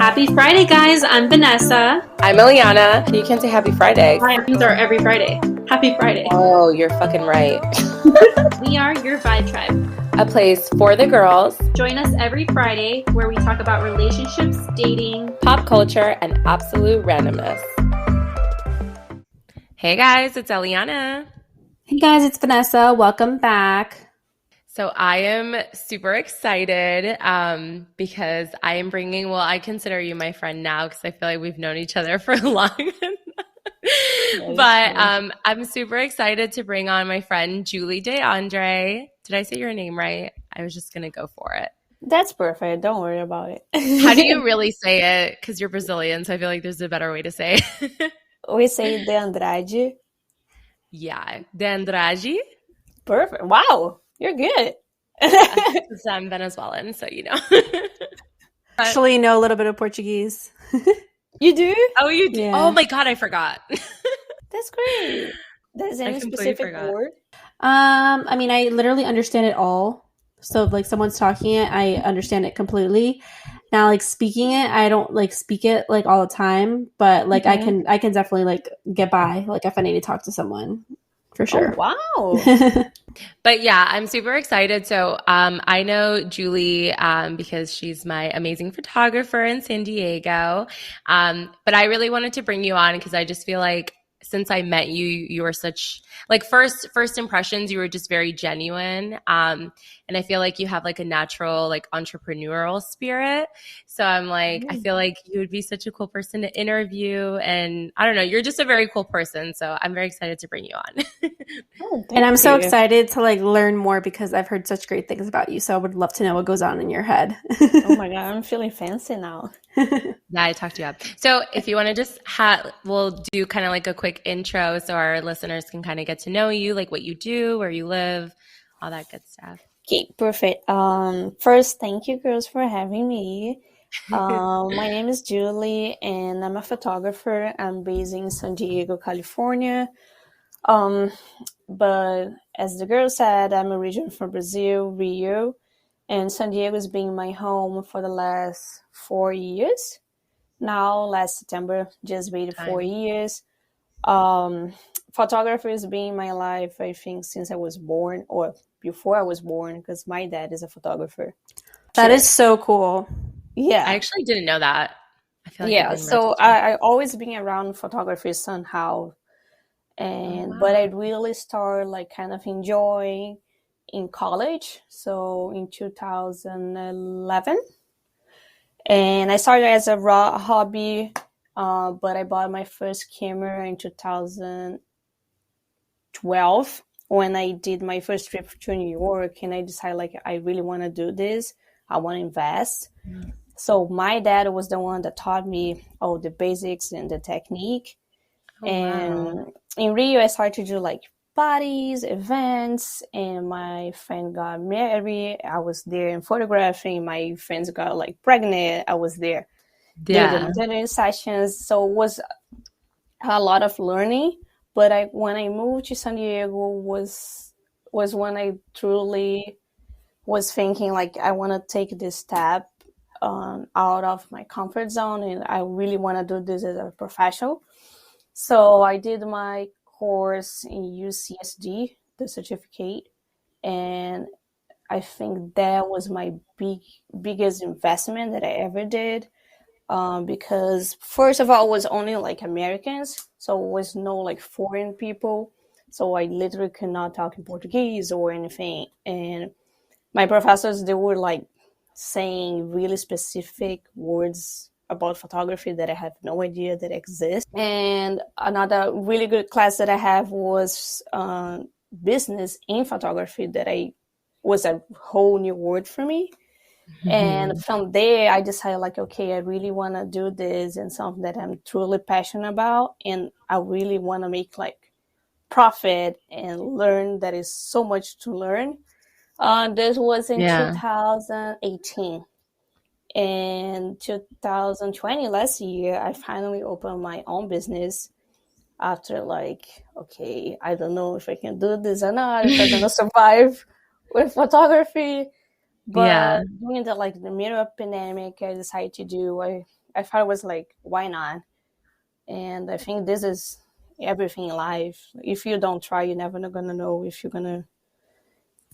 Happy Friday, guys. I'm Vanessa. I'm Eliana. You can say Happy Friday. Fridays are every Friday. Happy Friday. Oh, you're fucking right. We are your Vibe Tribe, a place for the girls. Join us every Friday where we talk about relationships, dating, pop culture, and absolute randomness. Hey guys, it's Eliana. Hey guys, it's Vanessa. Welcome back. So I am super excited because I am bringing, well, I consider you my friend now because I feel like we've known each other for long. But I'm super excited to bring on my friend Julie Deandrade. Did I say your name right? I was just going to go for it. That's perfect. Don't worry about it. How do you really say it? Because you're Brazilian, so I feel like there's a better way to say it. We say Deandrade. Yeah, Deandrade. Perfect. Wow. You're good. Because I'm Venezuelan, so you know. Actually know a little bit of Portuguese. You do? Oh, you do? Yeah. Oh my God, I forgot. That's great. There's any specific word? I mean, I literally understand it all. So if like someone's talking it, I understand it completely. Now, like speaking it, I don't like speak it like all the time, but like I can definitely like get by like if I need to talk to someone. For sure. Oh, wow. But yeah, I'm super excited. So I know Julie because she's my amazing photographer in San Diego. But I really wanted to bring you on because I just feel like since I met you, you were such like first impressions, you were just very genuine. And I feel like you have like a natural like entrepreneurial spirit. So I'm like, I feel like you would be such a cool person to interview. And I don't know, you're just a very cool person. So I'm very excited to bring you on. And I'm so excited to like learn more because I've heard such great things about you. So I would love to know what goes on in your head. Oh my God, I'm feeling fancy now. Yeah, I talked you up. So if you want to just we'll do kind of like a quick intro so our listeners can kind of get to know you, like what you do, where you live, all that good stuff. Okay, perfect. First, thank you girls for having me. My name is Julie and I'm a photographer. I'm based in San Diego, California. But as the girl said, I'm originally from Brazil, Rio, and San Diego has been my home for the last 4 years. Now, last September, just made 4 years. Photography has been in my life, I think, since I was born or before I was born, because my dad is a photographer. That is so cool. Yeah. I actually didn't know that. I feel like so I always been around photography somehow. And but I really started like kind of enjoying in college. So in 2011. And I started as a raw hobby, but I bought my first camera in 2012 when I did my first trip to New York, and I decided like I really want to do this. I want to invest. Mm. So my dad was the one that taught me all the basics and the technique. In Rio, I started to do like parties, events, and my friend got married. I was there in photographing. My friends got like pregnant. I was there doing the dinner sessions. So it was a lot of learning. But when I moved to San Diego was when I truly was thinking like I want to take this step out of my comfort zone, and I really want to do this as a professional. So I did my course in UCSD, the certificate, and I think that was my biggest investment that I ever did, because first of all, it was only like Americans, so it was no like foreign people, so I literally could not talk in Portuguese or anything, and my professors, they were like saying really specific words about photography that I have no idea that exist. And another really good class that I have was business in photography that was a whole new word for me. Mm-hmm. And from there, I decided like, okay, I really want to do this and something that I'm truly passionate about. And I really want to make like profit and learn. That is so much to learn. This was in 2018. In 2020, last year, I finally opened my own business after like, okay, I don't know if I can do this or not, if I'm going to survive with photography. But during the middle of pandemic, I decided to do, I thought it was like, why not? And I think this is everything in life. If you don't try, you're never gonna know if you're gonna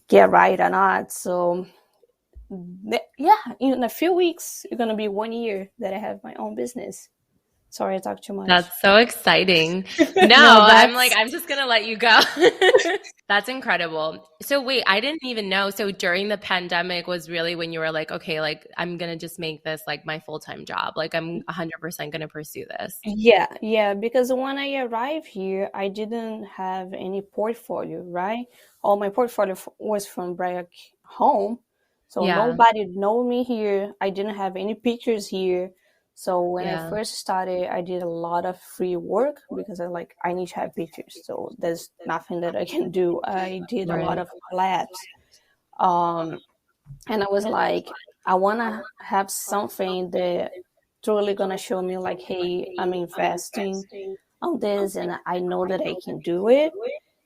get right or not. So yeah, in a few weeks, it's gonna be 1 year that I have my own business. Sorry, I talked too much. That's so exciting. No, No, I'm like, that's I'm just gonna let you go. That's incredible. So wait, I didn't even know. So during the pandemic was really when you were like, okay, like I'm gonna just make this like my full-time job. Like I'm 100% gonna pursue this. Yeah, yeah, because when I arrived here, I didn't have any portfolio, right? All my portfolio was from back home. So Yeah, nobody know me here. I didn't have any pictures here. So when I yeah, first started, I did a lot of free work because I need to have pictures. So there's nothing that I can do. I did a lot right. of collabs. Um, and I was like, I want to have something that truly gonna show me like, hey, I'm investing on this, and I know that I can do it.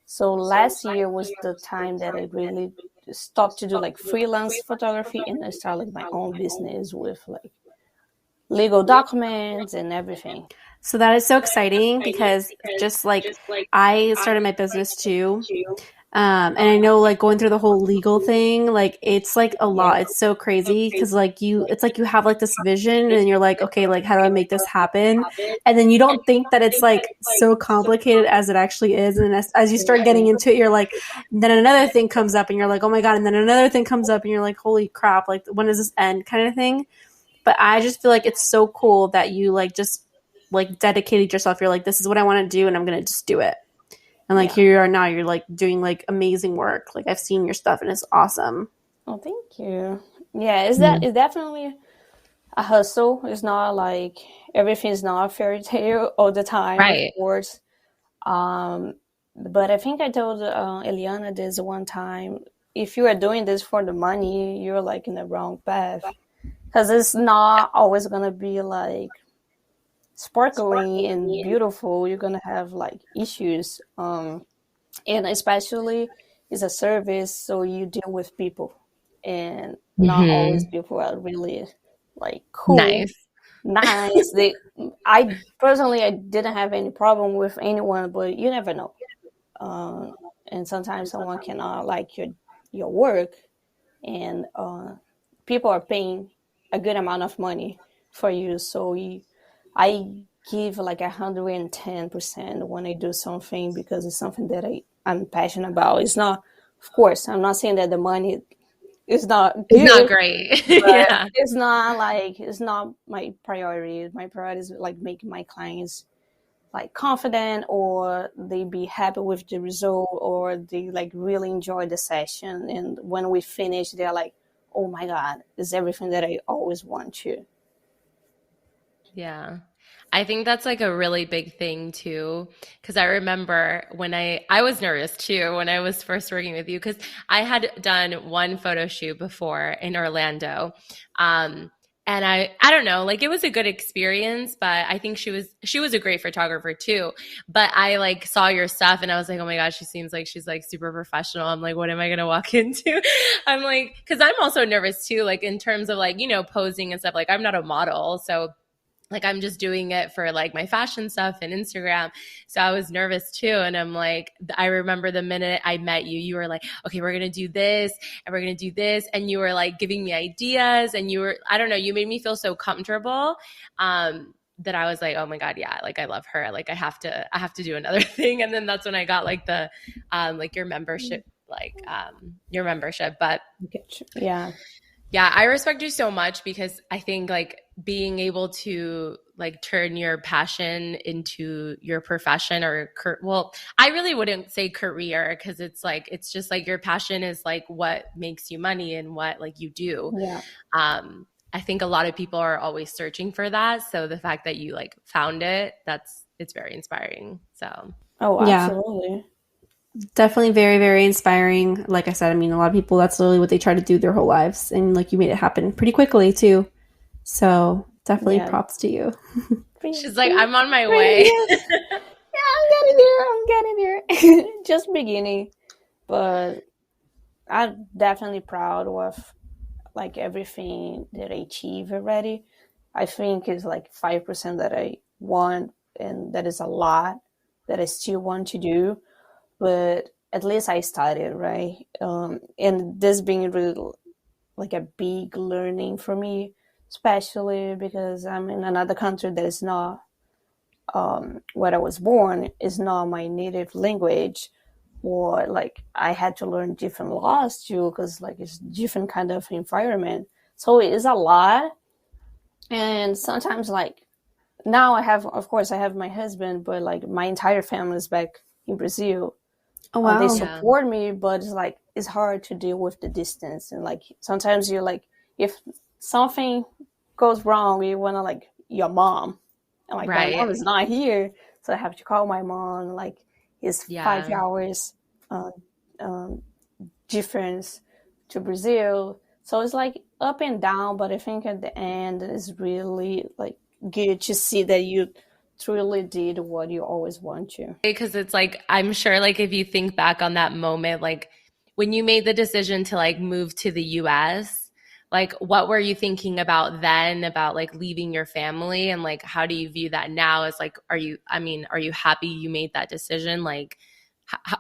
So last year was the time that I really stopped to do like freelance photography, and I started like my own business with like legal documents and everything. so that is so exciting because just like I started my business too. And I know like going through the whole legal thing, like it's like a Yeah, lot. It's so crazy because like it's like you have like this vision and you're like, okay, like how do I make this happen? And then you don't think that it's like so complicated as it actually is. And as you start getting into it, you're like, then another thing comes up and you're like, oh my God. And then another thing comes up and you're like, holy crap, like when does this end kind of thing? But I just feel like it's so cool that you like just like dedicated yourself. You're like, this is what I want to do and I'm going to just do it. And like yeah. here you are now, you're like doing like amazing work. Like I've seen your stuff and it's awesome. Oh, thank you. Yeah, Yeah. it's definitely a hustle. It's not like everything's not a fairy tale all the time, of Right. course. Um, but I think I told Eliana this one time. If you are doing this for the money, you're like in the wrong path because it's not always gonna be like sparkling and beautiful. You're gonna have like issues, and especially it's a service, so you deal with people, and not always Hmm. people are really like cool, Nice. nice. I personally, I didn't have any problem with anyone, but you never know. uh, and sometimes someone cannot like your work, and people are paying a good amount of money for you. So I give like 110% when I do something because it's something that I'm passionate about. It's not, of course, I'm not saying that the money is not It's not good, great. but Yeah. it's not my priority. My priority is like making my clients like confident, or they be happy with the result, or they like really enjoy the session, and when we finish they're like, oh my god, it's everything that I always want to. Yeah. I think that's like a really big thing too, because I remember when I was nervous too when I was first working with you because I had done one photo shoot before in Orlando. And I don't know, like it was a good experience, but I think she was a great photographer too. But I like saw your stuff and I was like, "Oh my gosh, she seems like she's like super professional." I'm like, "What am I going to walk into?" I'm like, cuz I'm also nervous too, like in terms of like, posing and stuff. Like I'm not a model, so like I'm just doing it for like my fashion stuff and Instagram. So I was nervous too. And I'm like, I remember the minute I met you, you were like, okay, we're going to do this and we're going to do this. And you were like giving me ideas and I don't know, you made me feel so comfortable. That I was like, oh my God, yeah, like I love her. Like I have to do another thing. And then that's when I got like like your membership. But Yeah, yeah, I respect you so much because I think like being able to like turn your passion into your profession well, I really wouldn't say career because it's just like your passion is like what makes you money and what like you do. yeah. I think a lot of people are always searching for that. So the fact that you like found it's very inspiring. So Oh, Yeah, absolutely. definitely very, very inspiring. Like I said, I mean, a lot of people, that's literally what they try to do their whole lives. And like you made it happen pretty quickly too. So definitely Yeah, props to you. she's like, three, I'm on my 3 way. years. Yeah, I'm getting there. Just beginning, but I'm definitely proud of like everything that I achieved already. I think it's like 5% that I want, and that is a lot that I still want to do. But at least I started, right? And this being really like a big learning for me, especially because I'm in another country that is not where I was born, is not my native language, or like I had to learn different laws too, because like it's different kind of environment. So it is a lot, and sometimes like now I have, of course, I have my husband, but like my entire family is back in Brazil. Oh They wow. Yeah. support me, but it's like it's hard to deal with the distance, and like sometimes you're like, if something goes wrong, you want to like your mom, and like my mom Right. is not here, so I have to call my mom. Like it's five Yeah. hours uh, um, difference to Brazil, so it's like up and down. But I think at the end it's really like good to see that you truly did what you always want to. Because it's like, I'm sure, like, if you think back on that moment, like when you made the decision to like move to the US, like what were you thinking about then about like leaving your family, and like how do you view that now? As like, are you happy you made that decision? Like,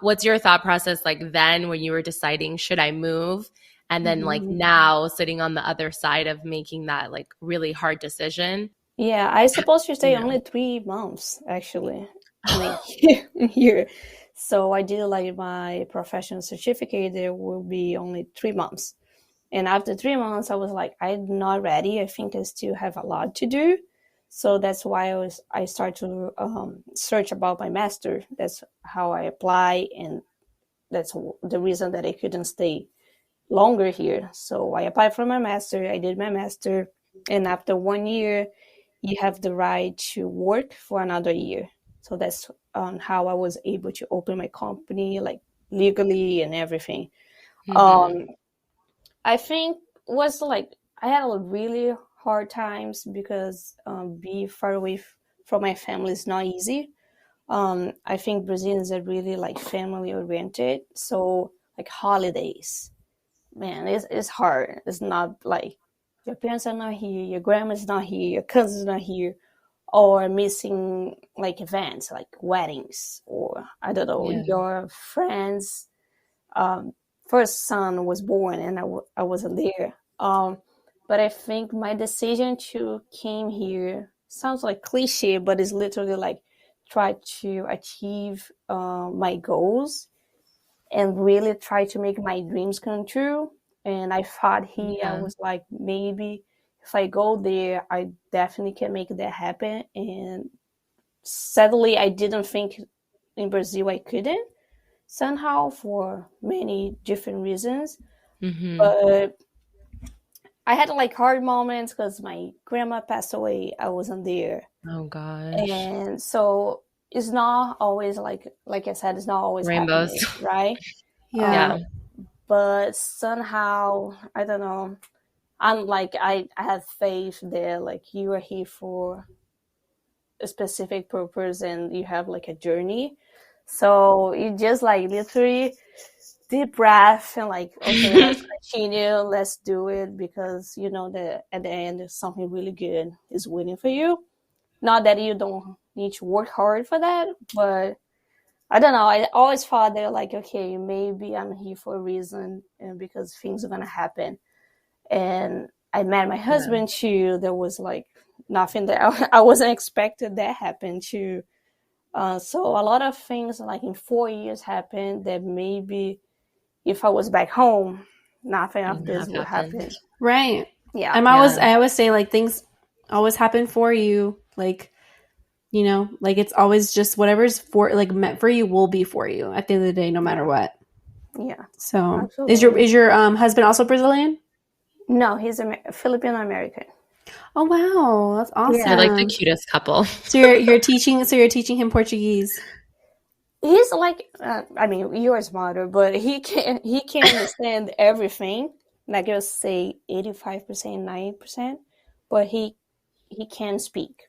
what's your thought process like then when you were deciding, should I move? And then like Mhm. now sitting on the other side of making that like really hard decision. Yeah, I supposed to stay Yeah. only 3 months actually. I mean, here. So I did like my professional certificate. There will be only 3 months, and after 3 months, I was like, I'm not ready. I think I still have a lot to do. So that's why I started to search about my master. That's how I apply, and that's the reason that I couldn't stay longer here. So I applied for my master. I did my master, and after 1 year, you have the right to work for another year. So that's how I was able to open my company, like legally and everything. Mm-hmm. Um, I think was like I had a really hard times because be far away from my family is not easy. I think Brazilians are really like family oriented. So like holidays, man, it's hard. It's not like your parents are not here, your grandma's not here, your cousin's not here, or missing like events like weddings, or I don't know, Yeah. your friends' um, first son was born and I wasn't there. But I think my decision to came here sounds like cliche, but it's literally like try to achieve my goals and really try to make my dreams come true. And I thought here, I Yeah. was like, maybe if I go there, I definitely can make that happen. And sadly, I didn't think in Brazil I couldn't somehow for many different reasons. Mm-hmm. But I had like hard moments because my grandma passed away. I wasn't there. Oh gosh. And so it's not always like I said, it's not always Rainbows. happiness, right? Yeah. Uh, Yeah. but somehow I don't know. I'm like I have faith there. Like you are here for a specific purpose, and you have like a journey. So you just like literally deep breath and like okay, let's continue, let's do it because you know that at the end something really good is waiting for you. Not that you don't need to work hard for that, but I don't know. I always thought that like okay, maybe I'm here for a reason and because things are gonna happen. And I met my Yeah. husband too. There was like nothing that I wasn't expected that happened too. So a lot of things like in 4 years happened that maybe if I was back home, nothing of Wouldn't this have would happened. happen. Right. Yeah. Yeah. I always say like things always happen for you. Like, you know, like it's always just whatever's for like meant for you will be for you at the end of the day, no matter Yeah. what. Yeah. So Absolutely. is your husband also Brazilian? No, he's a Filipino American. Oh wow, that's They're Yeah. like the awesome. cutest couple. So you're teaching him Portuguese. He's like, I mean, you're smarter, but he can understand everything. Like you'll say 85%, 90%, but he can speak.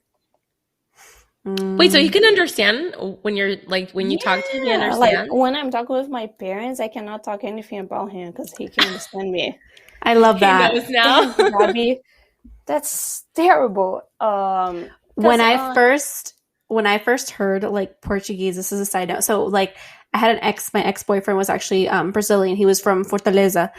Wait, so he Mm. can understand when you're like when you talk to him, he Yeah, like understands? when I'm talking with my parents, I cannot talk anything about him because he can understand me. I love He that. knows now. Gabby, That's terrible. when Cause I first when I first heard like Portuguese, this is a side note. So like I had my ex-boyfriend was actually Brazilian. He was from Fortaleza.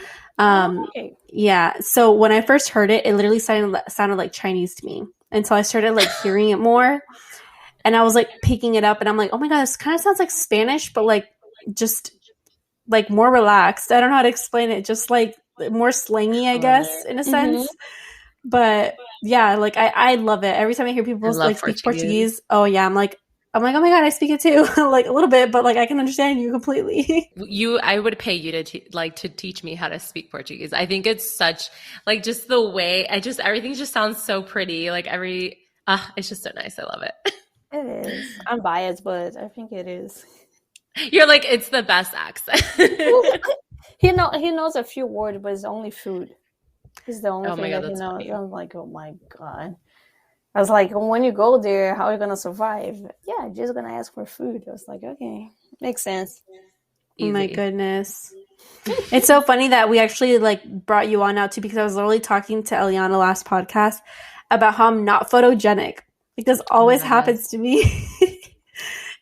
oh, Um okay. yeah, so when I first heard it, it literally sounded like Chinese to me until I started like hearing it more, and I was like picking it up, and I'm like, "Oh my god, this kind of sounds like Spanish, but like just like more relaxed." I don't know how to explain it, just like more slangy, I I love guess, it. in a Mm-hmm. sense. But yeah, like I love it. Every time I hear I people love like speak Portuguese. Portuguese, oh yeah, I'm like, oh my god, I speak it too. Like a little bit, but like I can understand you completely. I would pay you to to teach me how to speak Portuguese. I think it's such like just the way everything just sounds so pretty. Like it's just so nice. I love it. It is. I'm biased, but I think it is. You're like it's the best accent. He knows a few words, but it's only food. It's the only Oh my thing God, that he that's knows. funny. I'm like, oh my god. I was like, when you go there, how are you gonna survive? Yeah, just gonna ask for food. I was like, okay, makes sense. Oh my Easy. goodness. It's so funny that we actually like brought you on now too, because I was literally talking to Eliana last podcast about how I'm not photogenic. Like this Oh my always God, yes. happens to me.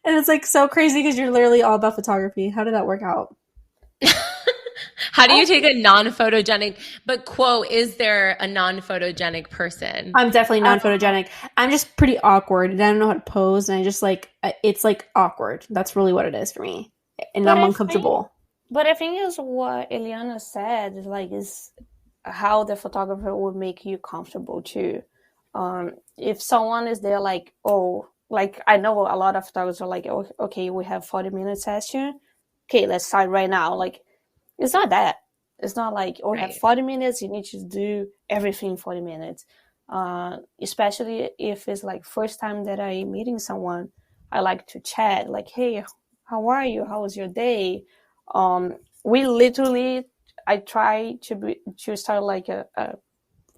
And it's like so crazy because you're literally all about photography. How did that work out? How do you take Actually, a non-photogenic, but quote, is there a non-photogenic person? I'm definitely uh, non-photogenic. I'm just pretty awkward and I don't know how to pose, and I just like it's like awkward. That's really what it is for me. And but I'm I think, uncomfortable. but I think is what Eliana said. Is how the photographer would make you comfortable too. If someone is there, like, oh, like I know a lot of photographers are like, oh, okay, we have 40 minute session. Okay, let's start right now. Like, it's not that. It's not like, oh, we have Right. 40 minutes, you need to do everything in 40 minutes. Especially if it's like first time that I meeting someone, I like to chat, like, hey, how are you? How was your day? We literally, I try to start like a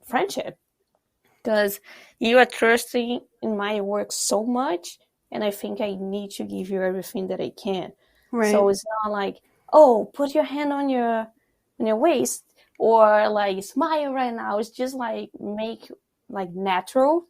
friendship because you are trusting in my work so much, and I think I need to give you everything that I can. So Right. it's not like, oh, put your hand on your waist or like smile right now. It's just like make like natural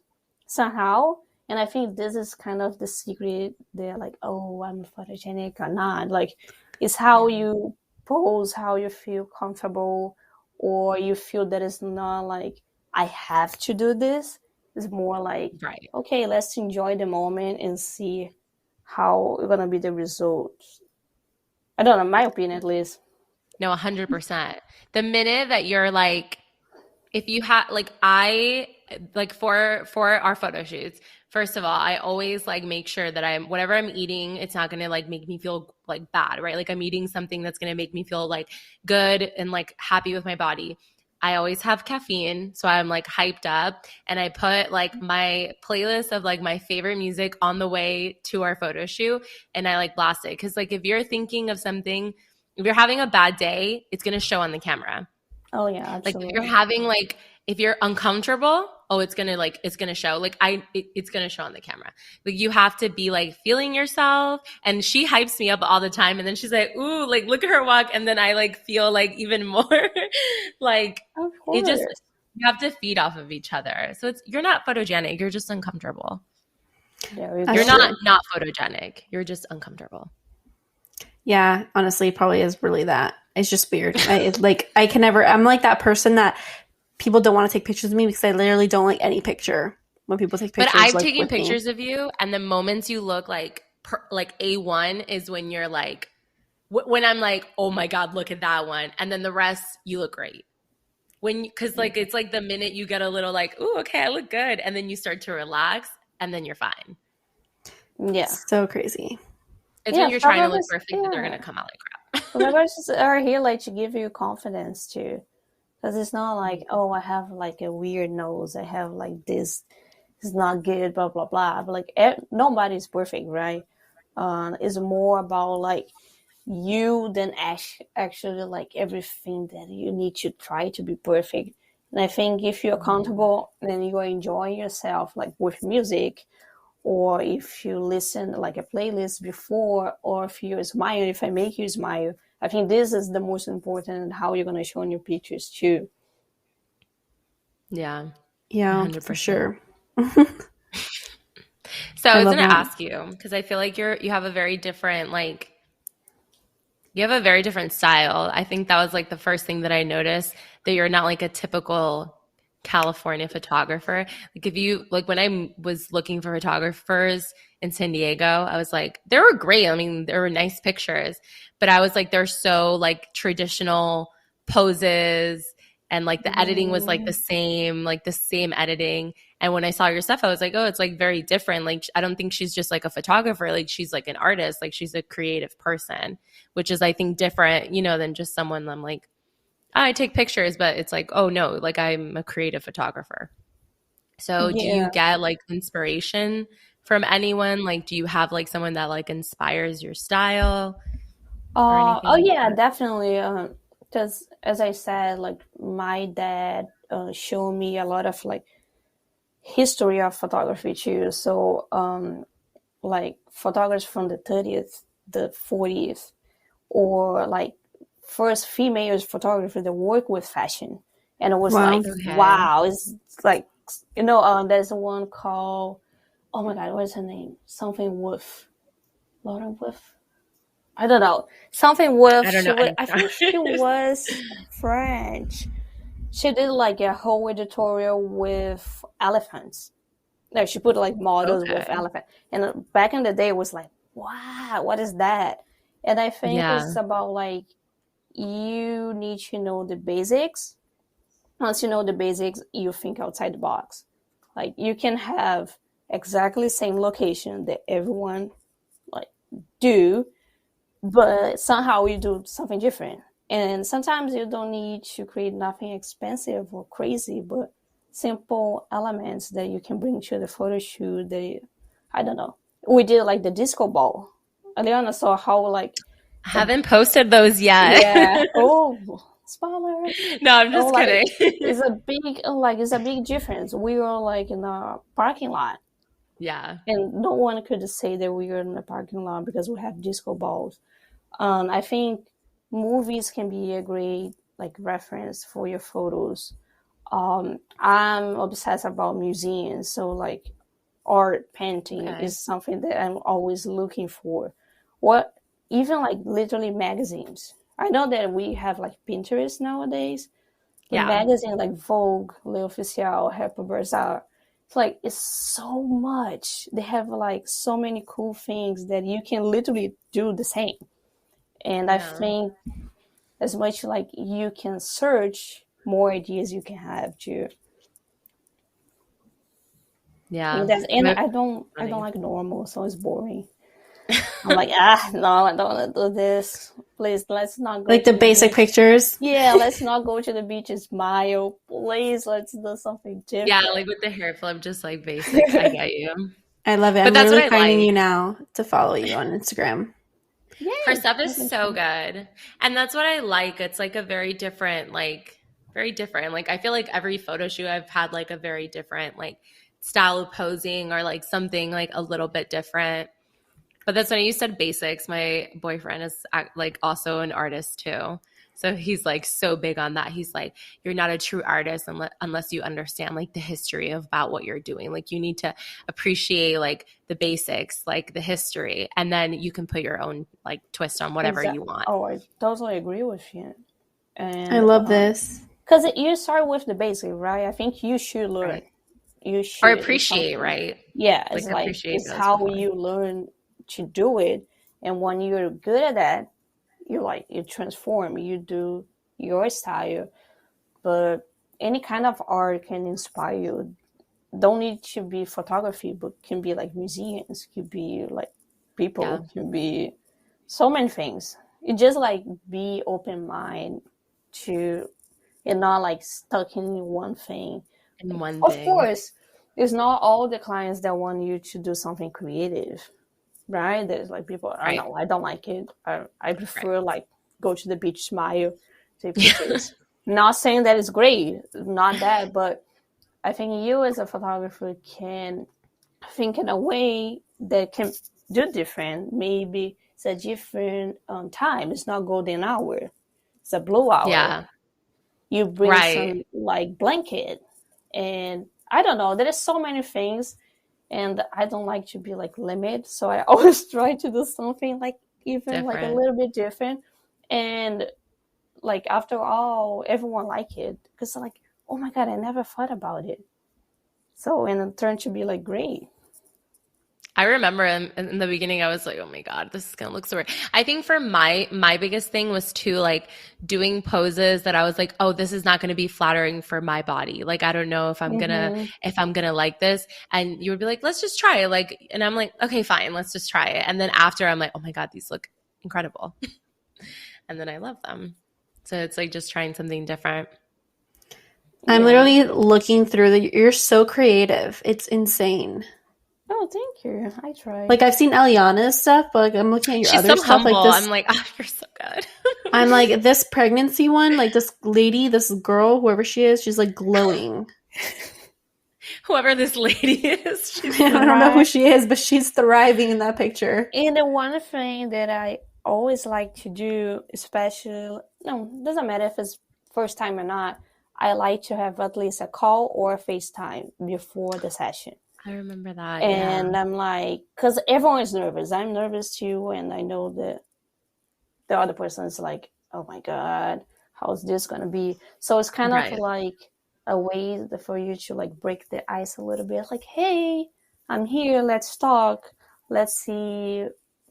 somehow. And I think this is kind of the secret. They're like, oh, I'm photogenic or not. Like, it's how Yeah. you pose, how you feel comfortable, or you feel that it's not like I have to do this. It's more like, Right. okay, let's enjoy the moment and see how gonna be the results. I don't know, my opinion at least. No, 100%. The minute that you're like, if you have like I like for our photo shoots, first of all, I always like make sure that I'm whatever I'm eating, it's not gonna like make me feel like bad, right? Like I'm eating something that's gonna make me feel like good and like happy with my body. I always have caffeine, so I'm like hyped up, and I put like my playlist of like my favorite music on the way to our photo shoot, and I like blast it because like if you're thinking of something, if you're having a bad day, it's gonna show on the camera. Oh yeah, Like if you're absolutely. having like if you're uncomfortable, oh, it's gonna show. Like it's gonna show on the camera. Like you have to be like feeling yourself. And she hypes me up all the time. And then she's like, ooh, like look at her walk. And then I like feel like even more like Of it just course. you have to feed off of each other. So it's you're not photogenic. You're just uncomfortable. There you You're That's go. true. not photogenic. You're just uncomfortable. Yeah, honestly, it probably is really that. It's just weird. I can never. I'm like that person that people don't want to take pictures of me because I literally don't like any picture when people take But pictures I've like taken with me. pictures of you, and the moments you look like A1 is when you're like when I'm like, oh my God, look at that one. And then the rest, you look great. Cause like, it's like the minute you get a little like, ooh, okay, I look good. And then you start to relax and then you're fine. Yeah. So crazy. It's when Yeah, you're trying to look photographers, perfect that they're going yeah. to come out like crap. Photographers are here like to give you confidence too. Because it's not like, oh, I have like a weird nose. I have like this. It's not good, blah, blah, blah. But like, nobody's perfect, right? It's more about like you than actually like everything that you need to try to be perfect. And I think if you're comfortable and you are enjoying yourself, like with music, or if you listen like a playlist before, or if you smile, if I make you smile, I think this is the most important, how you're going to show in your pictures too. Yeah. Yeah, for 100%. sure. So I I was love going to that. ask you because I feel like you have a very different like you have a very different style. I think that was like the first thing that I noticed, that you're not like a typical California photographer. Like if you like when I was looking for photographers in San Diego, I was like, they were great. I mean, there were nice pictures, but I was like, they're so like traditional poses, and like the editing was like the same editing. And when I saw your stuff, I was like, oh, it's like very different. Like I don't think she's just like a photographer. Like she's like an artist. Like she's a creative person, which is I think different, than just someone I'm like, I take pictures, but it's like, oh no, like I'm a creative photographer. So do you Yeah. get like inspiration from anyone? Like do you have like someone that like inspires your style or anything Oh like yeah, that? definitely. Because as I said, like my dad showed me a lot of like history of photography too. So like photographers from the 30th, the 40th, or like first female photographer that work with fashion, and it was like Wow. Okay. wow, it's like there's one called, oh my god, what is her name? Something with Lauren with, I don't know, something with, I don't she know was, any. I think she was French. She did like a whole editorial with elephants. No, she put like models with Okay. elephant. And back in the day, it was like, wow, what is that? And I think it's Yeah. about like you need to know the basics. Once you know the basics, you think outside the box. Like you can have exactly the same location that everyone like do, but somehow you do something different. And sometimes you don't need to create nothing expensive or crazy, but simple elements that you can bring to the photo shoot. That I don't know. We did like the disco ball. Eliana saw how like I the, haven't posted those yet. yeah, oh, spoiler. No, I'm Oh, just like kidding. it's a big difference. We were like in a parking lot, Yeah. and no one could say that we were in a parking lot because we have disco balls. I think movies can be a great like reference for your photos. I'm obsessed about museums, so like art painting Okay. is something that I'm always looking for. What, even like literally magazines. I know that we have like Pinterest nowadays, but Yeah. magazine like Vogue, L'Officiel, Harper Bazaar, it's like it's so much. They have like so many cool things that you can literally do the same. And I Yeah. think as much like you can search, more ideas you can have too. I think Yeah. that's, and That's I don't funny. like normal, so it's boring. I'm like, ah, no, I don't want to do this. Please, let's not go Like the to the basic beach. pictures. Yeah, let's not go to the beach and smile. Please, let's do something Yeah, different. like with the hair flip, just like basics. I get you. I love it. But I'm that's what literally I finding like. you now to follow you on Instagram. Her Yeah, stuff is so definitely. good. And that's what I like. It's like a very different, like, very different. Like, I feel like every photo shoot I've had like a very different, like, style of posing or like something like a little bit different. But that's when you said basics. My boyfriend is like also an artist too. So he's like so big on that. He's like, you're not a true artist unless you understand like the history of about what you're doing. Like you need to appreciate like the basics, like the history, and then you can put your own like twist on whatever you Exactly. want. Oh, I totally agree with you. I And love this. because you start with the basic, right? I think you should learn. Right. You Or should. It's appreciate, something. right? Yeah, it's Like like appreciate it's goes how before. you learn to do it, and when you're good at that, you transform. You do your style, but any kind of art can inspire you. Don't need to be photography, but can be like museums, could be like Yeah. people, can be so many things. You just like be open mind to, and not like stuck in one thing. And one Of thing. course, it's not all the clients that want you to do something creative, right? There's like people, I don't Right. know, I don't like it. I Right. prefer like go to the beach, smile, take Yeah. pictures. Not saying that it's great, not that, but I think you as a photographer can think in a way that can do different. Maybe it's a different time. It's not golden hour. It's a blue hour. Yeah. You bring Right. some like blanket, and I don't know. There is so many things, and I don't like to be like limited. So I always try to do something like even like a Different. little bit different. And like after all, everyone like it because like, oh my god, I never thought about it. So and it turned to be like great. I remember in the beginning, I was like, "Oh my God, this is gonna look so weird." I think for my biggest thing was to like doing poses that I was like, "Oh, this is not gonna be flattering for my body. Like, I don't know Mm-hmm. if I'm gonna like this." And you would be like, "Let's just try it." Like, and I'm like, "Okay, fine, let's just try it." And then after, I'm like, "Oh my God, these look incredible," and then I love them. So it's like just trying something different. I'm Yeah. literally looking through you're so creative. It's insane. Oh, thank you. I try. Like I've seen Eliana's stuff, but like I'm looking at your She's other so stuff. humble. Like I'm this, like, "Oh, you're so good." I'm like this pregnancy one. Like this lady, this girl, whoever she is, she's like glowing. Whoever this lady is, she's I so don't know who Right. she is, but she's thriving in that picture. And the one thing that I always like to do, especially, no, doesn't matter if it's first time or not, I like to have at least a call or a FaceTime before the session. I remember that. Yeah. And I'm like, because everyone is nervous. I'm nervous too. And I know that the other person is like, oh my God, how's this going to be? So it's kind of Right. like a way for you to like break the ice a little bit. Like, hey, I'm here. Let's talk. Let's see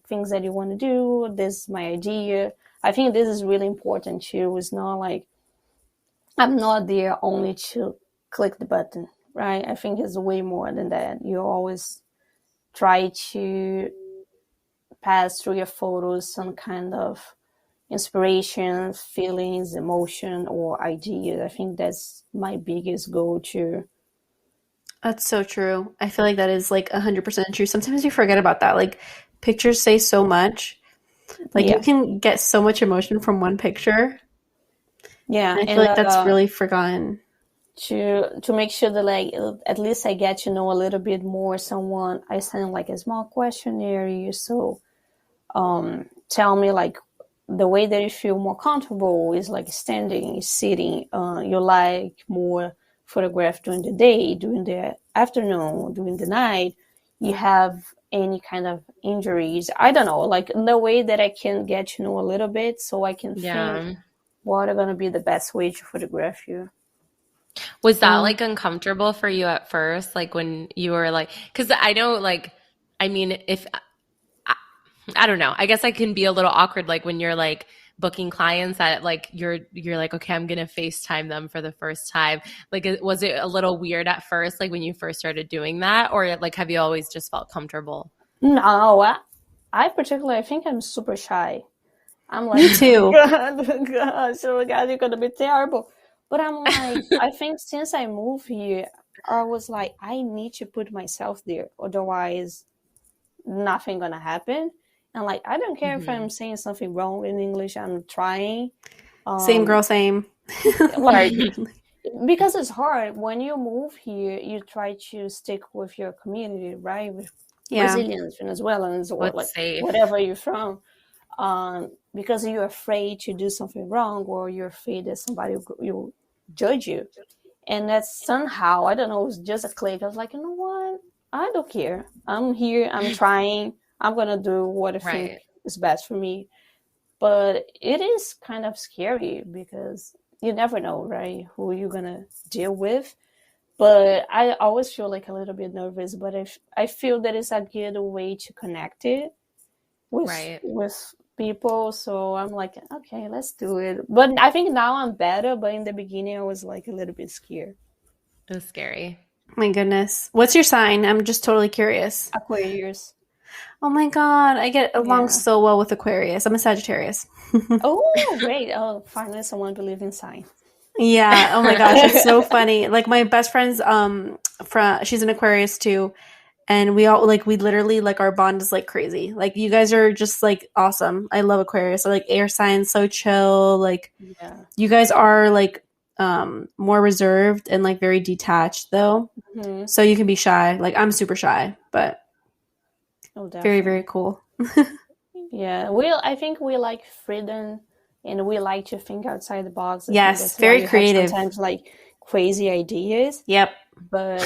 things that you want to do. This is my idea. I think this is really important too. It's not like I'm not there only to click the button, right? I think it's way more than that. You always try to pass through your photos some kind of inspiration, feelings, emotion, or ideas. I think that's my biggest goal too. That's so true. I feel like that is like 100% true. Sometimes you forget about that. Like pictures say so much. Like you Yeah, can get so much emotion from one picture. yeah, And I feel and like that's really forgotten. to make sure that like at least I get to know a little bit more someone. I send like a small questionnaire. So tell me like the way that you feel more comfortable is like standing, sitting. You like more photograph during the day, during the afternoon, during the night. You have any kind of injuries. I don't know, like the way that I can get to know a little bit so I can think Yeah. what are going to be the best way to photograph you. Was that Um, like uncomfortable for you at first? Like when you were like, because I know, like, I mean, if I don't know, I guess I can be a little awkward, like when you're like booking clients that like you're like, okay, I'm gonna FaceTime them for the first time. Like, was it a little weird at first, like when you first started doing that, or like have you always just felt comfortable? No, I particularly, I think I'm super shy. I'm Me like, too. God, gosh, oh my God, you're gonna be terrible. But I'm like, I think since I moved here, I was like, I need to put myself there, otherwise nothing gonna happen. And like, I don't care if I'm Hmm. saying something wrong in English. I'm trying. Same Um, girl, same. like because it's hard when you move here. You try to stick with your community, right? With Yeah. Brazilians, Venezuelans, or What's like safe? whatever you're from. Because you're afraid to do something wrong, or you're afraid that somebody will judge you. And that's somehow, I don't know, it was just a click. I was like, you know what? I don't care. I'm here. I'm trying. I'm going to do what I think Right. is best for me. But it is kind of scary because you never know, right? Who you're going to deal with. But I always feel like a little bit nervous, but I feel that it's a good way to connect it Right. with people. So I'm like, okay, let's do it. But I think now I'm better. But in the beginning, I was like a little bit scared. It was scary. My goodness. What's your sign? I'm just totally curious. Aquarius. Oh my God. I get along Yeah. so well with Aquarius. I'm a Sagittarius. Oh, great. Oh, finally someone believe in sign. Yeah. Oh my gosh. It's so funny. Like my best friend's she's an Aquarius too. And we all like we literally like our bond is like crazy. Like you guys are just like awesome. I love Aquarius. I like air signs, so chill. Like Yeah. you guys are like more reserved and like very detached though. Hmm. So you can be shy. Like I'm super shy, but Oh, very, very definitely. cool. Yeah. I think we like freedom and we like to think outside the box. I think Yes, that's why very you have creative. sometimes like crazy ideas. Yep. But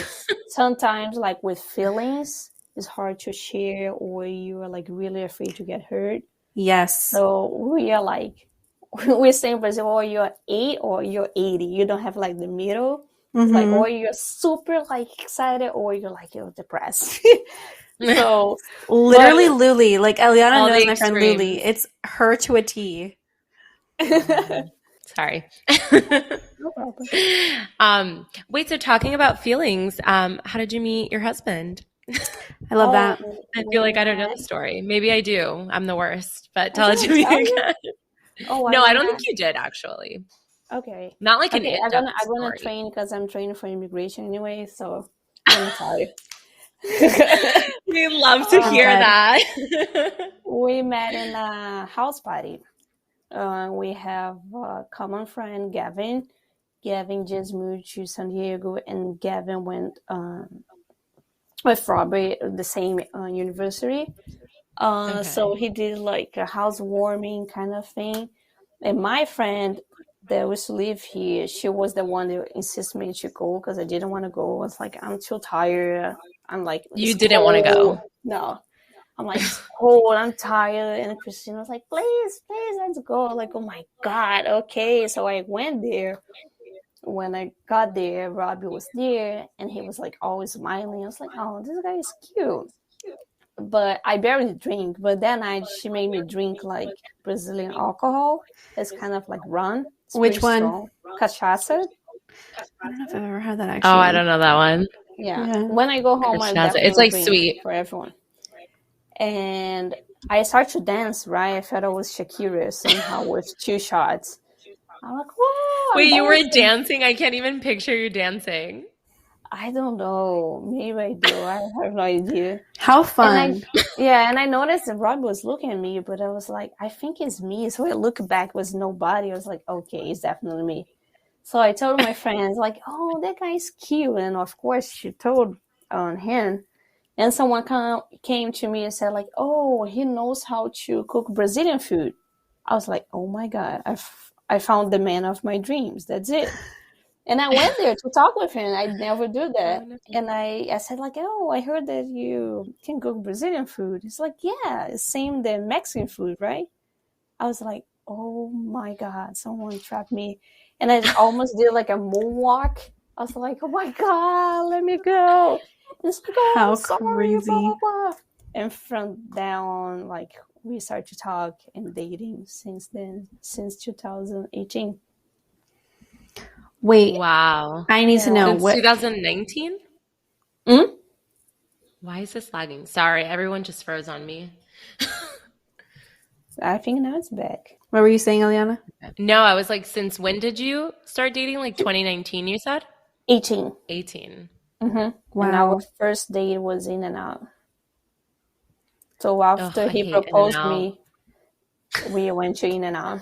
sometimes, like with feelings, it's hard to share, or you are like really afraid to get hurt. Yes. So we are like, we say in Brazil, or you're 8 or you're 80. You don't have like the middle. It's like, or you're super like excited, or you're depressed. So literally, Luli, like Eliana All knows the my friend Luli. extremes. It's her to a T. Sorry. no problem. Wait, so talking about feelings, how did you meet your husband? I love that. I feel like I don't know the story. Maybe I do. I'm the worst, but I tell it to didn't me tell you. again. Oh, No, I don't think you did actually. Okay. Not like an Okay, I'm in-depth gonna story. train because I'm training for immigration anyway. So I'm gonna tell you. We love to I'm hear dead. that. We met in a house party. We have a common friend, Gavin. Gavin just moved to San Diego, and Gavin went with Robbie the same university. Okay. So he did like a housewarming kind of thing. And my friend that used to live here, she was the one that insisted me to go because I didn't want to go. I was like, I'm too tired. I'm like, You it's didn't want to cold. go. No. I'm like, it's cold. I'm tired. And Christina was like, please, let's go. I'm like, oh my God. Okay. So I went there. When I got there, Robbie was there and he was like always smiling. I was like, oh, this guy is cute. But I barely drink. But that night she made me drink like Brazilian alcohol. It's kind of like rum. It's Which pretty one? strong. Cachaça. I don't know if I've ever had that actually. Oh, I don't know that one. Yeah. When I go home, I definitely It's like drink sweet for everyone. And I started to dance, right? I thought I was Shakira somehow with 2 shots. I'm like, whoa! Wait, you were dancing? I can't even picture you dancing. I don't know. Maybe I do. I have no idea. How fun. And I noticed that Rob was looking at me, but I was like, I think it's me. So I looked back, was nobody. I was like, okay, it's definitely me. So I told my friends, like, oh, that guy's cute. And of course, she told on him. And someone came to me and said, like, oh, he knows how to cook Brazilian food. I was like, oh my God, I found the man of my dreams. That's it. And I went there to talk with him. I never do that. And I said, like, oh, I heard that you can cook Brazilian food. He's like, yeah, it's same than Mexican food, right? I was like, oh my God, someone trapped me. And I almost did like a moonwalk. I was like, oh my God, let me go. And it's like, oh, how I'm sorry, crazy. blah, blah, blah. And from then on, like, we started to talk and dating since then, since 2018. Wait. Wow. I need to know. Since What 2019? Hmm? Why is this lagging? Sorry, everyone just froze on me. I think now it's back. What were you saying, Eliana? No, I was like, since when did you start dating? Like 2019, you said? 18. 18. Mm-hmm. Wow. And our first date was In and Out. So after he proposed me, we went to In and Out.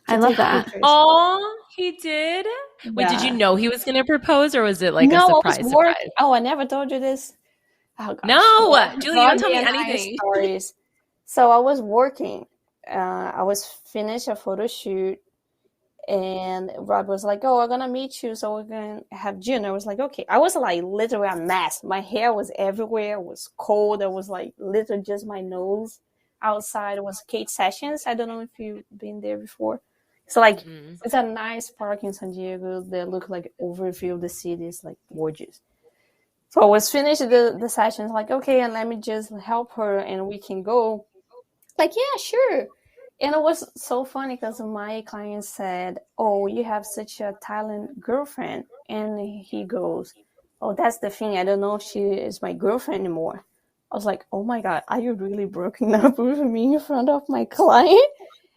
I love that. Oh, he did? Wait, did you know he was going to propose, or was it like a surprise? Oh, I never told you this. Oh, gosh. No, Julie, you don't tell me anything. Stories. So I was working. I was finished a photo shoot, and Rob was like, oh, I'm going to meet you, so we're going to have dinner. I was like, okay. I was like literally a mess. My hair was everywhere. It was cold. It was like literally just my nose. Outside was Kate Sessions. I don't know if you've been there before. So like it's a nice park in San Diego that look like overview of the city. It's like gorgeous. So I was finished the sessions, like, okay, and let me just help her and we can go. Like, yeah, sure. And it was so funny because my client said, oh, you have such a Thailand girlfriend. And he goes, oh, that's the thing. I don't know if she is my girlfriend anymore. I was like, oh my God, are you really broken up with me in front of my client?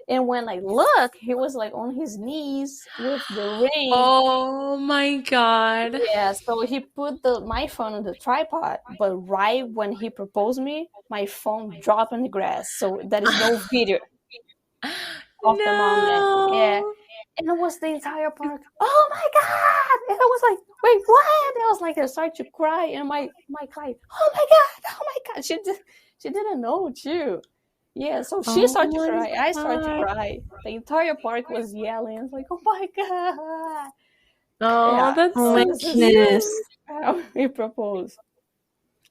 And when I look, he was like on his knees with the ring. Oh my God. Yeah, so he put my phone on the tripod, but right when he proposed me, my phone dropped on the grass. So there is no video of the moment. Yeah. And it was the entire park. Oh my God! And I was like, wait, what? And I was like, I started to cry, and my client, oh my God! She didn't know too. Yeah, so she started to cry. I started to cry. The entire park was yelling. I was like, oh my God! Oh, Yeah. that's Oh my so goodness. He proposed.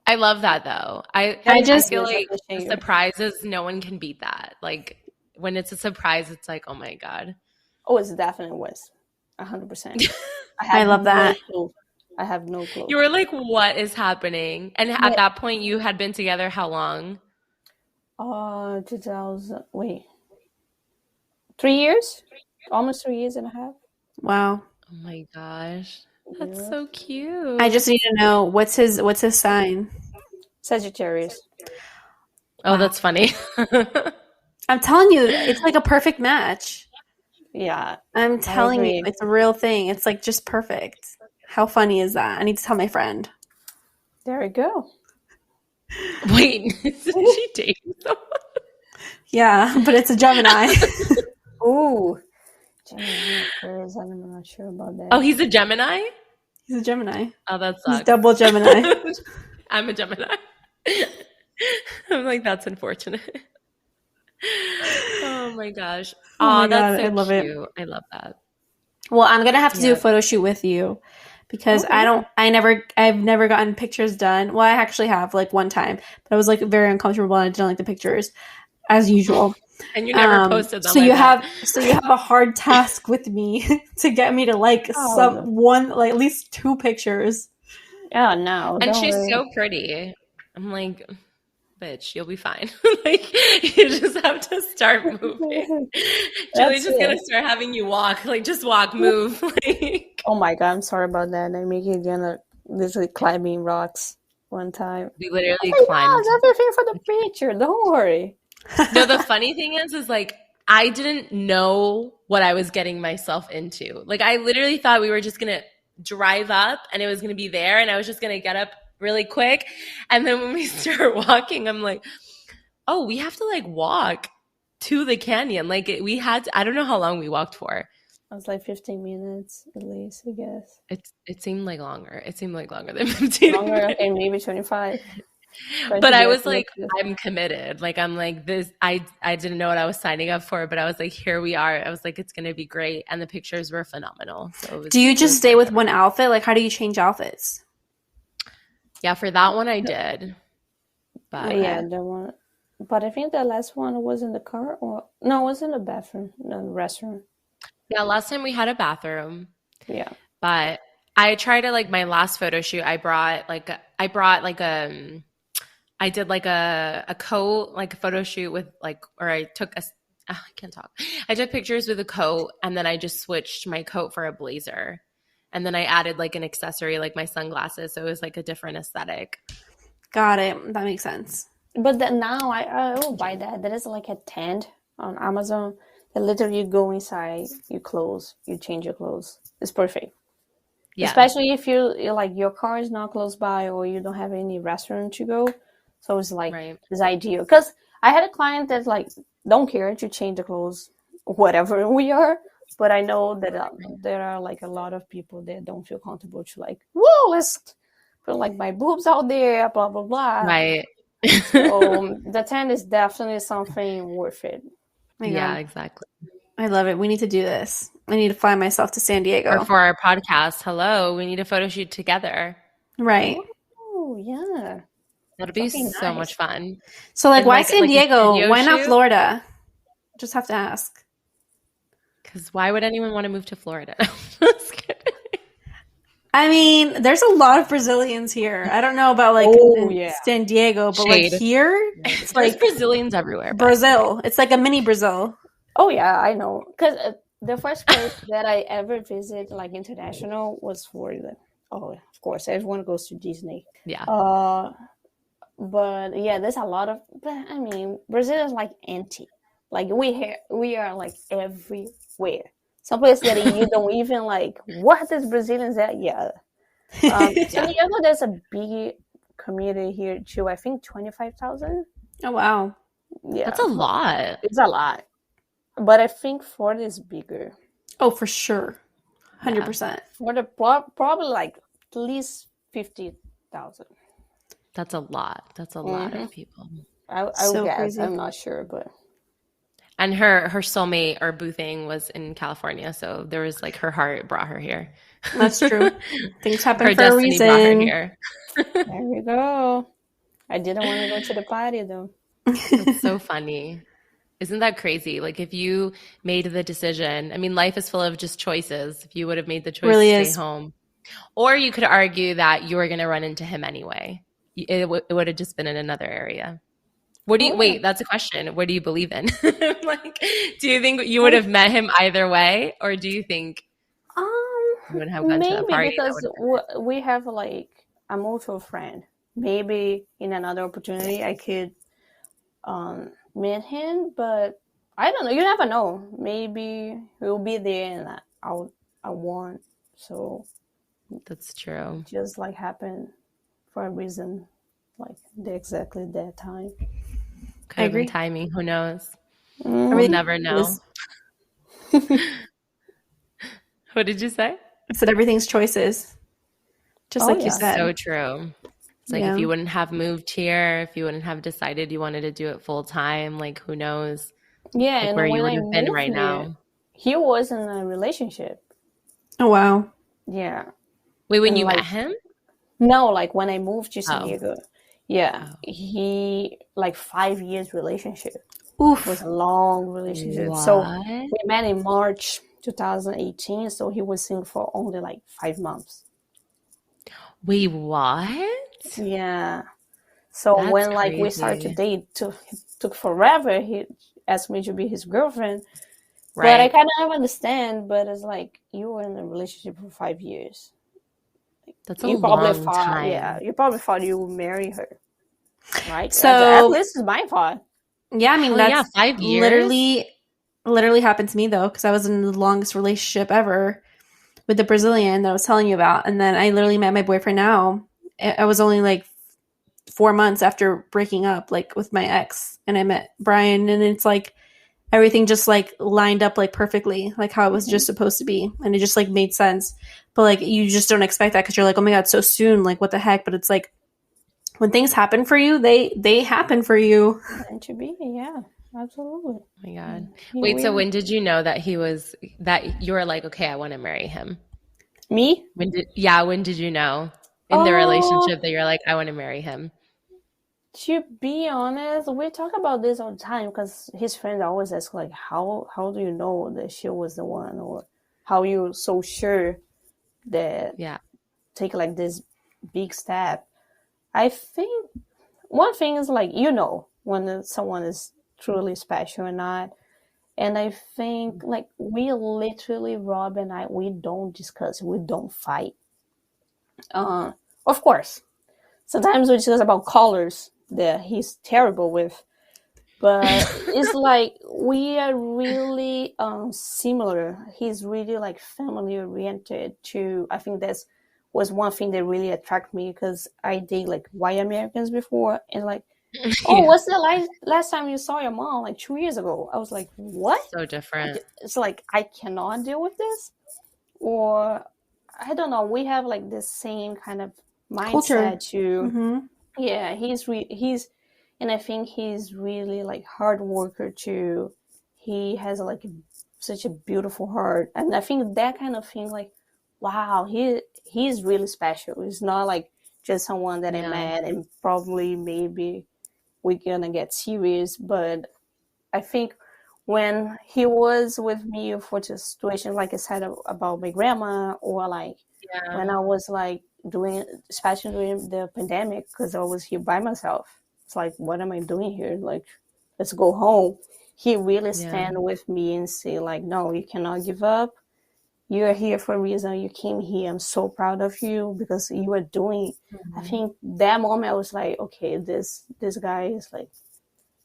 I love that though. I I just feel Yes, I like the appreciate you. surprises, no one can beat that. Like when it's a surprise, it's like, oh my God. Oh, it's definitely was 100%. I I have love no that. clue. I have no clue. You were like, what is happening? And at Yeah. that point, you had been together how long? 2000. Wait, 3 years? Almost 3 years and a half. Wow. Oh my gosh. That's Yeah. so I cute. just need to know what's his sign. Sagittarius. Oh, Wow. that's funny. I'm telling you, it's like a perfect match. Yeah, I'm I telling you, agree. it's a real thing. It's like just perfect. How funny is that? I need to tell my friend. There we go. Wait, isn't she dating someone? Yeah, but it's a Gemini. Ooh, Gemini Aquarius. I'm not sure about Oh, that. he's a Gemini? He's a Gemini. Oh, that He's sucks. double Gemini. I'm a Gemini. I'm like, that's unfortunate. Oh my gosh. Oh my Oh, god, that's I so love it. cute. I love that. Well, I'm gonna have to do a Yeah. photo shoot with you because Okay. I've never gotten pictures done. Well, I actually have like one time, but I was like very uncomfortable and I didn't like the pictures as usual. And you never posted So them, I bet. you have a hard task with me to get me to like Oh, like at least 2 pictures. yeah, no, And don't she's worry. so pretty. I'm like, bitch, you'll be fine. Like, you just have to start moving. Julie's That's just gonna it. start having you walk. Like, just walk, move. Like, Oh my god, I'm sorry about that. I make you gonna literally climbing rocks one time. we Oh literally my climbed. god, everything for the picture. Don't worry. No, the funny thing is like, I didn't know what I was getting myself into. Like, I literally thought we were just gonna drive up and it was gonna be there and I was just gonna get up really quick. And then when we start walking, I'm like, oh, we have to like walk to the canyon. Like we had to, I don't know how long we walked for. I was like 15 minutes at least, I guess. It seemed like longer. It seemed like longer than 15 Longer, minutes. okay, maybe 25. Trying But to I get was close like, to I'm committed. Like I'm like this. I didn't know what I was signing up for, but I was like, here we are. I was like, it's gonna be great, and the pictures were phenomenal. So Do you it just was stay worth with one every- outfit? Like, how do you change outfits? Yeah, for that one I did. But Yeah, the one. But I think the last one was in the car, or no, it was in the bathroom, no, the restaurant. yeah, last time we had a bathroom, Yeah. but I tried to like my last photo shoot. I did like a coat, like a photo shoot with like, or I took a, I can't talk. I took pictures with a coat and then I just switched my coat for a blazer. And then I added like an accessory, like my sunglasses. So it was like a different aesthetic. Got it. That makes sense. But then now I will buy that. There is like a tent on Amazon that literally you go inside, you clothes, you change your clothes. It's perfect. Yeah. Especially if you're like your car is not close by or you don't have any restaurant to go. So it's like Right. it's ideal. Because I had a client that like don't care to change the clothes, whatever we are. But I know that there are like a lot of people that don't feel comfortable to like, whoa, let's put like my boobs out there, blah blah blah. Right. So the tent is definitely something worth it. My Yeah, God. exactly. I love it. We need to do this. I need to fly myself to San Or Diego. for our podcast, hello, we need a photo shoot together. Right. Oh yeah. That'll be Fucking so nice. much fun. So, like, And why like San a Diego? studio Why not shoot? Florida? Just have to ask. Because why would anyone want to move to Florida? Just kidding. I mean, there's a lot of Brazilians here. I don't know about like Oh, in yeah. San Diego, but Shade. like here, it's There's like Brazilians everywhere. But Brazil. It's like a mini Brazil. Oh yeah, I know. Because the first place that I ever visited, like international, was Florida. Oh, of course, everyone goes to Disney. yeah. But yeah, there's a lot of. But I mean, Brazil is like empty. Like we are like everywhere. Some place that you don't even like. What is Brazilians at? Yeah. San Diego, there's a big community here too. I think 25,000. Oh wow. Yeah, That's a lot. it's a lot. But I think Florida is bigger. Oh, for sure. 100%. Florida probably like at least 50,000. That's a lot. That's a lot of people. I So guess. crazy. I'm not sure, but And her soulmate or boo thing was in California, so there was like her heart brought her here. That's true. Things happen Her for a destiny brought her reason. here. There you go. I didn't want to go to the party though. That's so funny. Isn't that crazy? Like if you made the decision, I mean, life is full of just choices. If you would have made the choice Really to stay is. home, or you could argue that you were going to run into him anyway. It would have just been in another area. What do you, Oh, yeah. wait, that's a question. What do you believe in? Like, do you think you would have met him either way? Or do you think you wouldn't have gone to that Maybe party? That because would have been we have like a mutual friend. Maybe in another opportunity I could meet him, but I don't know. You never know. Maybe he'll be there and I won't. So That's true. just like happened for a reason, like exactly that time. Could have been timing. Who knows? We'll Everything never know. What did you say? I said everything's choices. Just like you yeah. said. So true. It's like if you wouldn't have moved here, if you wouldn't have decided you wanted to do it full time, like who knows Yeah, like and where you when would I have been moved right here, now. he was in a relationship. Oh, wow. Yeah. Wait, when And you like, met him? no, like when I moved to San Oh. Diego. Yeah. Oh. He like 5 years relationship. Oof. It was a long relationship. What? So we met in March 2018. So he was single for only like 5 months. Wait, what? Yeah. So That's when like we started to crazy. date, took forever. He asked me to be his girlfriend. But I Right. kind of understand. But it's like you were in a relationship for 5 years. That's a You probably long thought, yeah, time. you probably thought you would marry her, right? At So, least it's my thought. yeah, I mean, Hell yeah, that's 5 years? literally happened to me, though, because I was in the longest relationship ever with the Brazilian that I was telling you about. And then I literally met my boyfriend now. I was only like 4 months after breaking up, like with my ex, and I met Brian, and it's like everything just like lined up like perfectly, like how it was just supposed to be, and it just like made sense. But like you just don't expect that because you're like, oh my god, so soon, like what the heck? But it's like when things happen for you, they happen for you. Meant to be, yeah, absolutely. Oh my God. Here Wait, we so are. when did you know that that you were like, okay, I want to marry him? Me? When did you know in the Oh, relationship that you're like, I want to marry him? to be honest, we talk about this all the time because his friends always ask like, how do you know that she was the one, or how you so sure that Yeah. take like this big step? I think one thing is like when someone is truly special or not. And I think like we literally, Rob and I, we don't discuss, we don't fight. Of course, sometimes we discuss about colors that he's terrible with, but it's like we are really similar. He's really like family oriented too. I think that's was one thing that really attracted me because I date like white Americans before, and like, oh, Yeah. what's the last time you saw your mom? Like 2 years ago. I was like, what? So different. It's like I cannot deal with this, or I don't know. We have like the same kind of Culture. mindset too. Mm-hmm. Yeah, he's, and I think he's really like hard worker too. He has like such a beautiful heart, and I think that kind of thing, like, wow, he's really special. He's not like just someone that I Yeah. met and probably maybe we're gonna get serious. But I think when he was with me for the situation, like I said about my grandma, or like when Yeah. I was like especially during the pandemic, because I was here by myself. It's like, what am I doing here? Like, let's go home. He really Yeah. stand with me and say like, no, you cannot give up. You're here for a reason. You came here. I'm so proud of you because you are doing. I think that moment I was like, okay, this guy is like,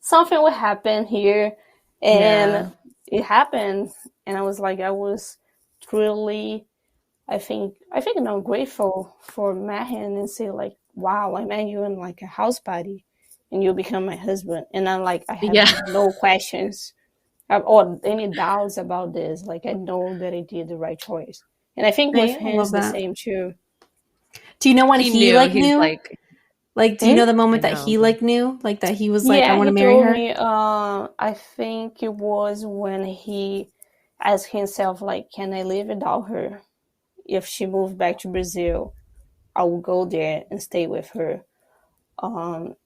something will happen here, and Yeah. it happened. And I was like, I was truly, I think I'm grateful for Mahan and say like, wow, I met you in like a house party, and you become my husband. And I'm like, I have Yeah. no questions or any doubts about this. Like I know that I did the right choice, and I think with Right? I him love it's the that. same too. Do you know when He he knew. like He's knew? like, Like, do you know the I moment that know. he like knew, like that he was like, I Yeah, want to he marry told her? me, I think it was when he asked himself, like, can I live without her? If she moved back to Brazil, I will go there and stay with her. Um,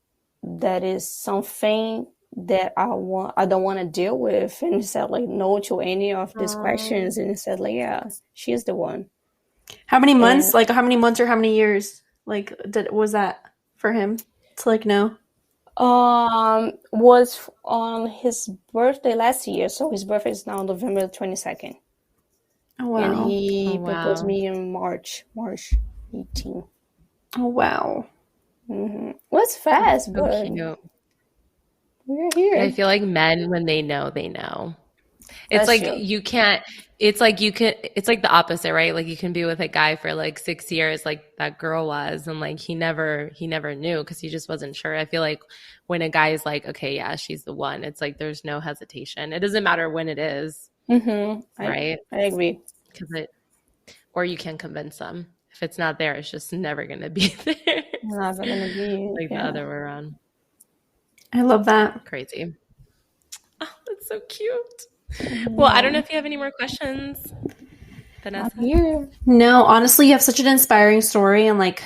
that is something that I don't want to deal with. And he said like no to any of these questions. And he said like, yeah, she's the one. How many months? And Like, how many months or how many years? Like, was that for him to like know? was on his birthday last year. So his birthday is now November 22nd. Oh And wow. Oh, he proposed wow. me in March 18. Oh wow. Was fast, So but cute. we're Yeah, I here. feel like men, when they know, they know. It's That's like true. you can't, it's like the opposite, right? Like you can be with a guy for like 6 years, like that girl was, and like he never knew because he just wasn't sure. I feel like when a guy is like, okay, yeah, she's the one, it's like there's no hesitation. It doesn't matter when it is, I right? agree. Because or you can convince them. If it's not there, it's just never going to be there. Never gonna be, Like the yeah. other way around. I love that. Crazy. Oh, that's so cute. Well, I don't know Yeah, if you have any more questions, I'm Vanessa. here. No, honestly, you have such an inspiring story, and like,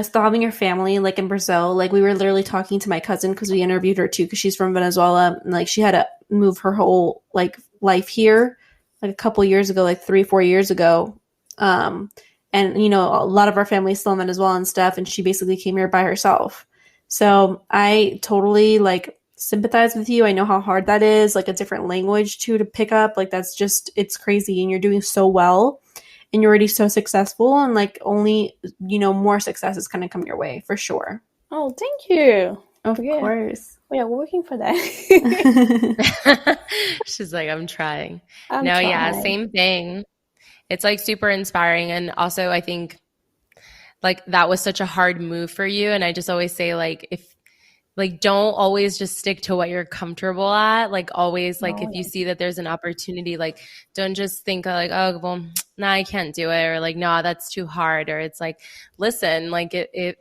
still having your family like in Brazil. Like, we were literally talking to my cousin because we interviewed her too because she's from Venezuela, and like she had to move her whole like life here like a couple years ago, like 3 4 years ago. Um, and a lot of our family is still in Venezuela and stuff, and she basically came here by herself. So I totally like sympathize with you. I know how hard that is, like a different language too to pick up. Like that's just it's crazy, and you're doing so well and you're already so successful and like only more success is going to come your way for sure. Oh, thank you. Of Yeah, course. we are working for that. She's like, I'm trying. I'm No, yeah, trying. same thing. It's like super inspiring. And also, I think like that was such a hard move for you. And I just always say, like, if like don't always just stick to what you're comfortable at, like always, like if No, you see that there's an opportunity, like don't just think like, oh well, nah, I can't do it, or like no, that's too hard, or it's like listen, like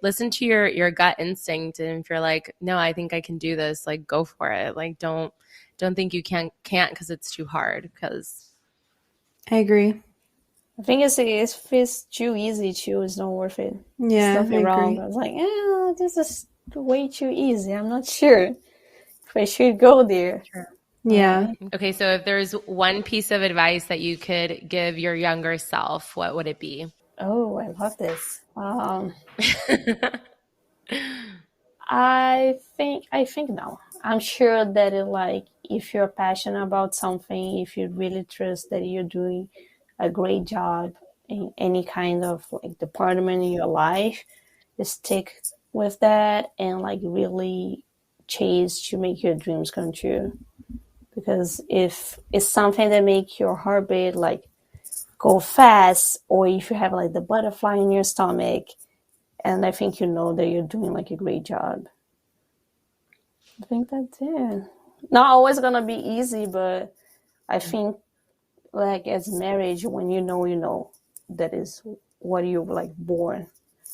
listen to your gut instinct, and if you're like no, I think I can do this, like go for it. Like don't think you can't because it's too hard, because I agree. the thing is, if it's too easy, too, it's not worth it. There's Yeah, I nothing wrong. agree. I was like, this is way too easy. I'm not sure if I should go there. Yeah. okay, so if there's one piece of advice that you could give your younger self, what would it be? Oh, I love this. I think no. I'm sure that like if you're passionate about something, if you really trust that you're doing a great job in any kind of like department in your life, just stick with that and like really chase to make your dreams come true. Because if it's something that makes your heartbeat like go fast, or if you have like the butterfly in your stomach, and I think you know that you're doing like a great job. I think that's it. Not always gonna be easy, but I think like as marriage, when you know that is what you're like born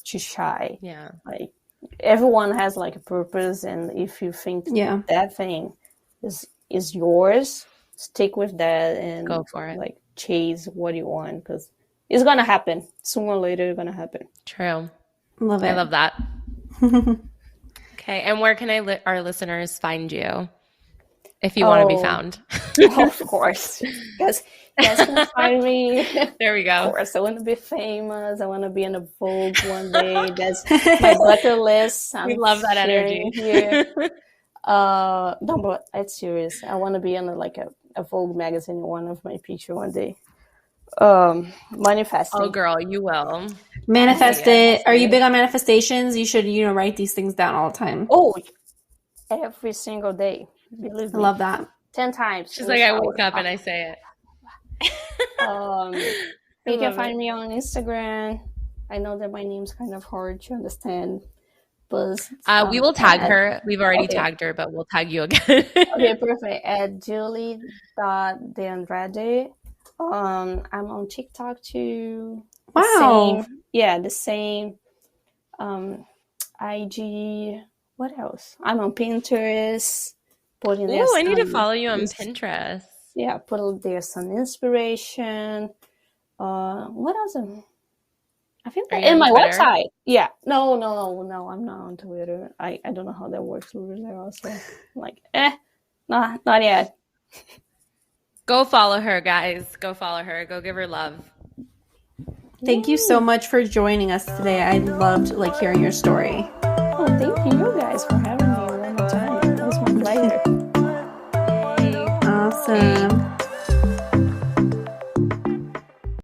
to shy. Yeah, Like everyone has like a purpose, and if you think Yeah. that thing is yours, stick with that and go for it. like chase what you want because it's gonna happen sooner or later. It's gonna happen. True. Love I it. love that. Okay, and where can our listeners find you if you want to be Oh, found? of course. Guys can find me. There we Of go. course, I want to be famous. I want to be in a Vogue one day. That's my bucket list. We I'm love that energy. sharing here. No, but it's serious. I want to be in a Vogue magazine in one of my picture one day. Oh, Manifesting. girl, you will. I see Manifest it. it. Are you Manifesting. big on manifestations? You should, write these things down all the time. Oh, every single day. Believe I me. love that. 10 times She's in the like, I shower. wake up and I say it. I You can love find it. me on Instagram. I know that my name's kind of hard to understand, but We will tag at her. We've already okay, tagged her, but we'll tag you again. okay, perfect. At Deandrade. I'm on TikTok too. The Wow. same, yeah, the same. Um, IG. What else? I'm on Pinterest. Putting there Ooh, I need to some, follow you on Pinterest. yeah, put there some inspiration. What else? I think Are that you in on my Twitter? website. Yeah. No, I'm not on Twitter. I don't know how that works really also. I'm like, not yet. Go follow her, guys. Go follow her. Go give her love. Thank you so much for joining us today. I loved like hearing your story. Oh, thank you guys for having me one more time. It was my pleasure. Awesome.